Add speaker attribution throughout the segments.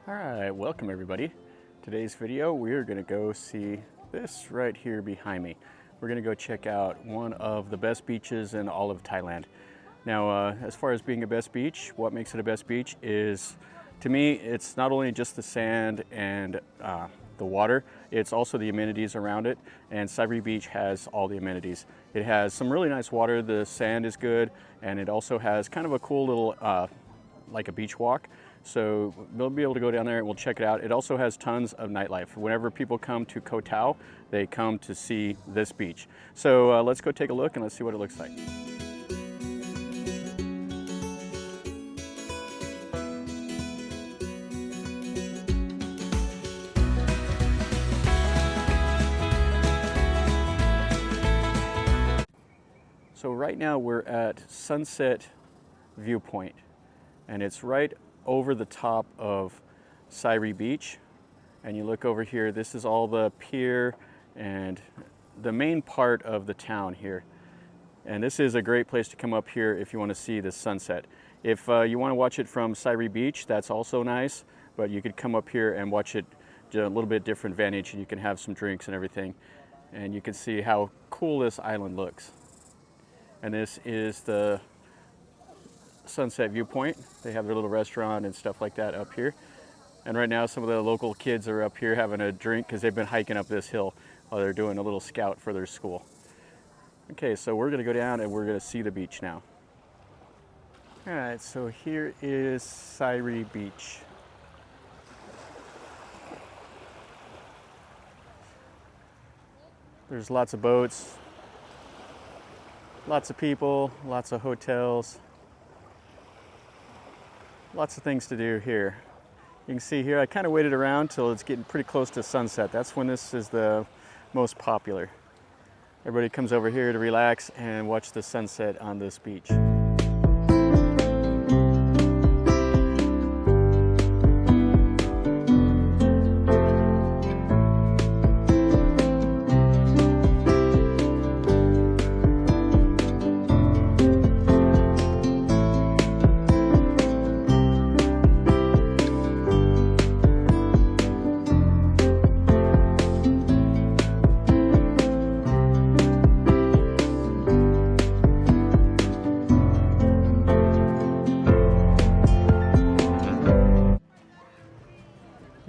Speaker 1: All right, welcome everybody. Today's video, we're gonna go see this right here behind me. We're gonna go check out one of the best beaches in all of Thailand. Now, as far as being a best beach, what makes it a best beach is, to me, it's not only just the sand and the water, it's also the amenities around it. And Sairee Beach has all the amenities. It has some really nice water, the sand is good, and it also has kind of a cool little, like a beach walk. So we'll be able to go down there and we'll check it out. It also has tons of nightlife. Whenever people come to Koh Tao, they come to see this beach. So let's go take a look and let's see what it looks like. So right now we're at Sunset Viewpoint, and it's right over the top of Sairee Beach. And you look over here, this is all the pier and the main part of the town here. And this is a great place to come up here if you want to see the sunset. If you want to watch it from Sairee Beach, that's also nice, but you could come up here and watch it a little bit different vantage, and you can have some drinks and everything. And you can see how cool this island looks. And this is the Sunset Viewpoint. They have their little restaurant and stuff like that up here. And right now some of the local kids are up here having a drink because they've been hiking up this hill while they're doing a little scout for their school. Okay, so we're gonna go down and we're gonna see the beach now. All right, so here is Sairee Beach. There's lots of boats, lots of people, lots of hotels. Lots of things to do here. You can see here, I kind of waited around till it's getting pretty close to sunset. That's when this is the most popular. Everybody comes over here to relax and watch the sunset on this beach.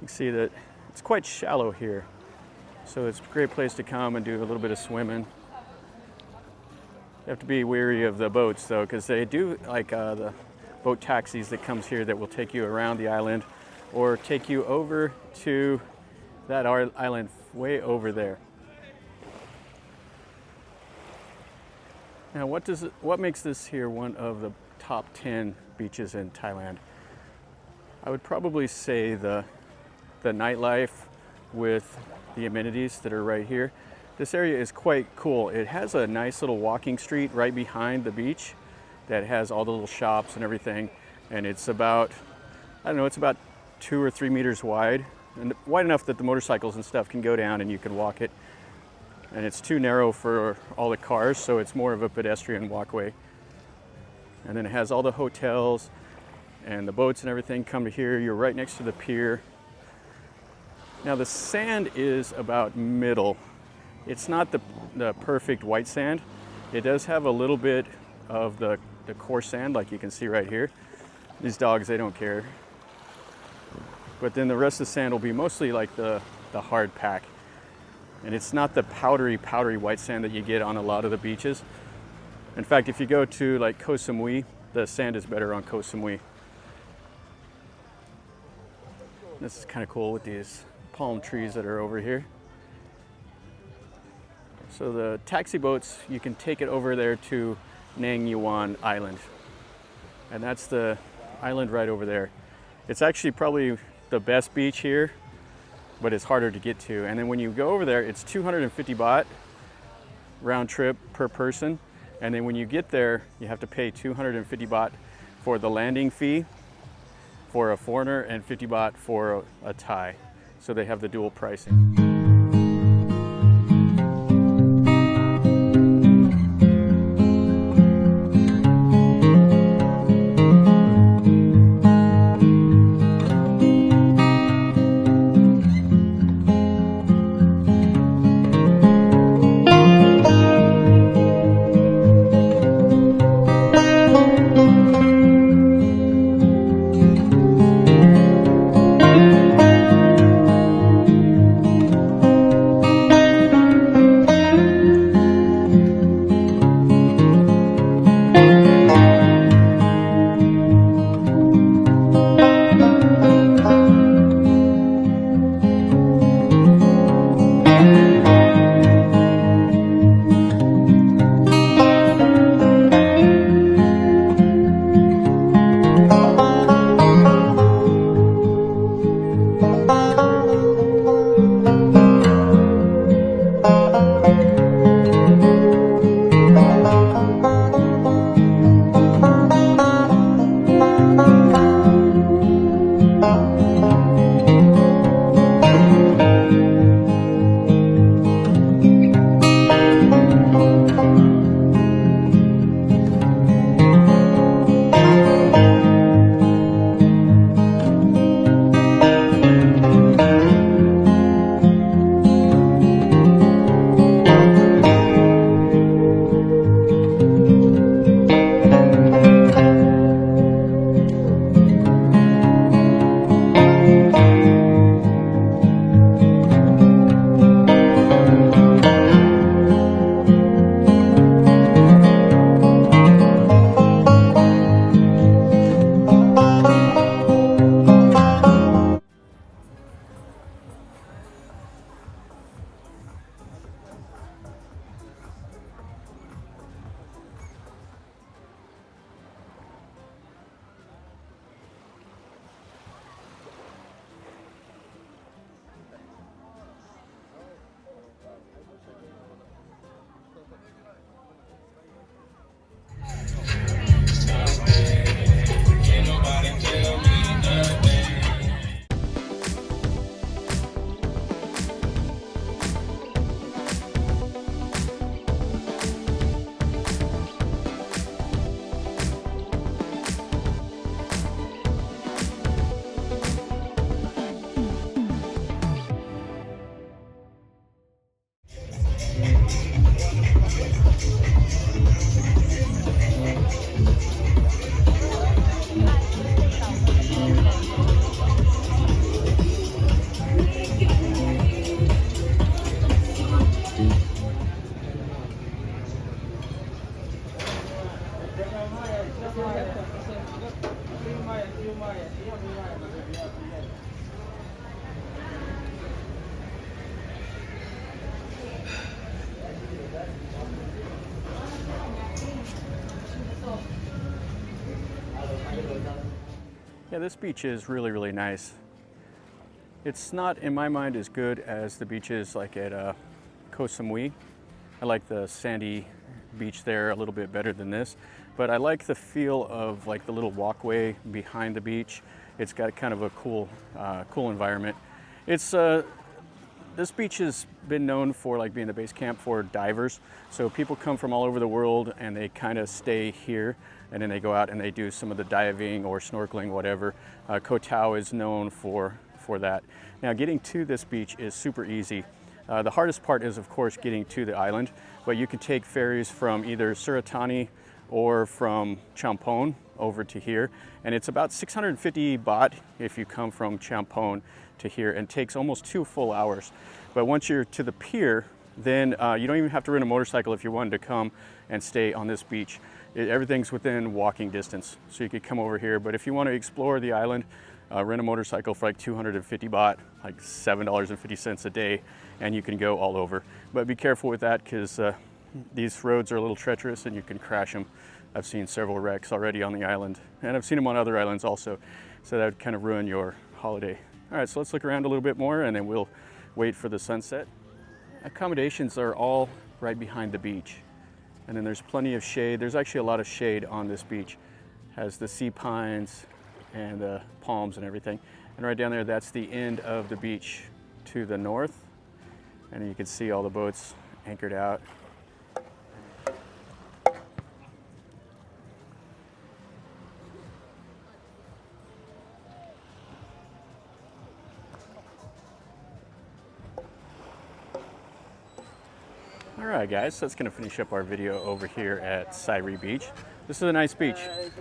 Speaker 1: See that it's quite shallow here, so it's a great place to come and do a little bit of swimming. You have to be wary of the boats though, because they do like the boat taxis that comes here that will take you around the island or take you over to that island way over there. Now what makes this here one of the top 10 beaches in Thailand? I would probably say the nightlife with the amenities that are right here. This area is quite cool. It has a nice little walking street right behind the beach that has all the little shops and everything. And it's about, I don't know, it's about 2 or 3 meters wide, and wide enough that the motorcycles and stuff can go down and you can walk it. And it's too narrow for all the cars, so it's more of a pedestrian walkway. And then it has all the hotels and the boats and everything come to here. You're right next to the pier. Now the sand is about middle. It's not the perfect white sand. It does have a little bit of the coarse sand, like you can see right here. These dogs, they don't care. But then the rest of the sand will be mostly like the hard pack. And it's not the powdery white sand that you get on a lot of the beaches. In fact, if you go to like Koh Samui, the sand is better on Koh Samui. This is kind of cool with these palm trees that are over here. So the taxi boats, you can take it over there to Nang Yuan Island. And that's the island right over there. It's actually probably the best beach here, but it's harder to get to. And then when you go over there, it's 250 baht round trip per person. And then when you get there, you have to pay 250 baht for the landing fee for a foreigner and 50 baht for a Thai. So they have the dual pricing. this beach is really, really nice. It's not, in my mind, as good as the beaches like at Koh Samui. I like the sandy beach there a little bit better than this, but I like the feel of like the little walkway behind the beach. It's got kind of a cool environment. It's this beach has been known for like being the base camp for divers. So people come from all over the world and they kind of stay here, and then they go out and they do some of the diving or snorkeling, whatever. Koh Tao is known for that. Now, getting to this beach is super easy. The hardest part is, of course, getting to the island, but you can take ferries from either Suratani or from Chumphon over to here, and it's about 650 baht if you come from Chumphon to here, and takes almost 2 full hours. But once you're to the pier, then you don't even have to rent a motorcycle if you wanted to come and stay on this beach. Everything's within walking distance, so you could come over here. But if you want to explore the island, rent a motorcycle for like 250 baht, like $7.50 a day, and you can go all over. But be careful with that, because these roads are a little treacherous and you can crash them. I've seen several wrecks already on the island, and I've seen them on other islands also, so that would kind of ruin your holiday. All right, so let's look around a little bit more and then we'll wait for the sunset. Accommodations are all right behind the beach, and then there's plenty of shade. There's actually a lot of shade on this beach. It has the sea pines and the palms and everything. And right down there, that's the end of the beach to the north. And you can see all the boats anchored out. All right, guys, so that's going to finish up our video over here at Sairee Beach. This is a nice beach.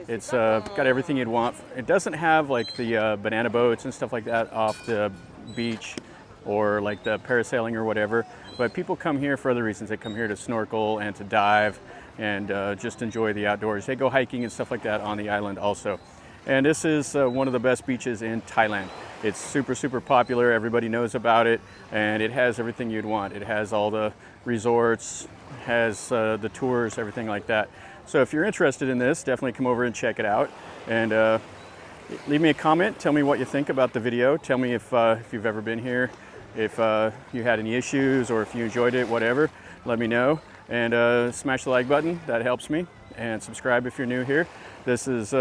Speaker 1: It's got everything you'd want. It doesn't have like the banana boats and stuff like that off the beach, or like the parasailing or whatever, but people come here for other reasons. They come here to snorkel and to dive and just enjoy the outdoors. They go hiking and stuff like that on the island also. And this is one of the best beaches in Thailand. It's super, super popular. Everybody knows about it, and it has everything you'd want. It has all the resorts, has the tours, everything like that. So if you're interested in this, definitely come over and check it out. And leave me a comment. Tell me what you think about the video. Tell me if you've ever been here, if you had any issues, or if you enjoyed it, whatever. Let me know. And smash the like button. That helps me. And subscribe if you're new here. This is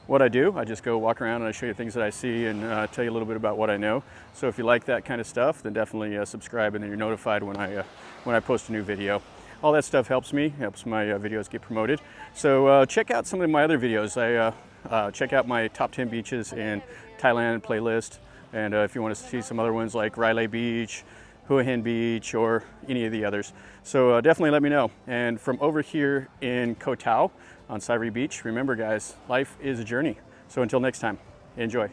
Speaker 1: what I do. I just go walk around and I show you things that I see, and tell you a little bit about what I know. So if you like that kind of stuff, then definitely subscribe, and then you're notified when I post a new video. All that stuff helps me, helps my videos get promoted. So check out some of my other videos. I check out my top 10 beaches in Thailand playlist, and if you want to see some other ones like Sairee Beach, Hua Beach, or any of the others. So definitely let me know. And from over here in Koh Tao on Sairee Beach, remember guys, life is a journey. So until next time, enjoy.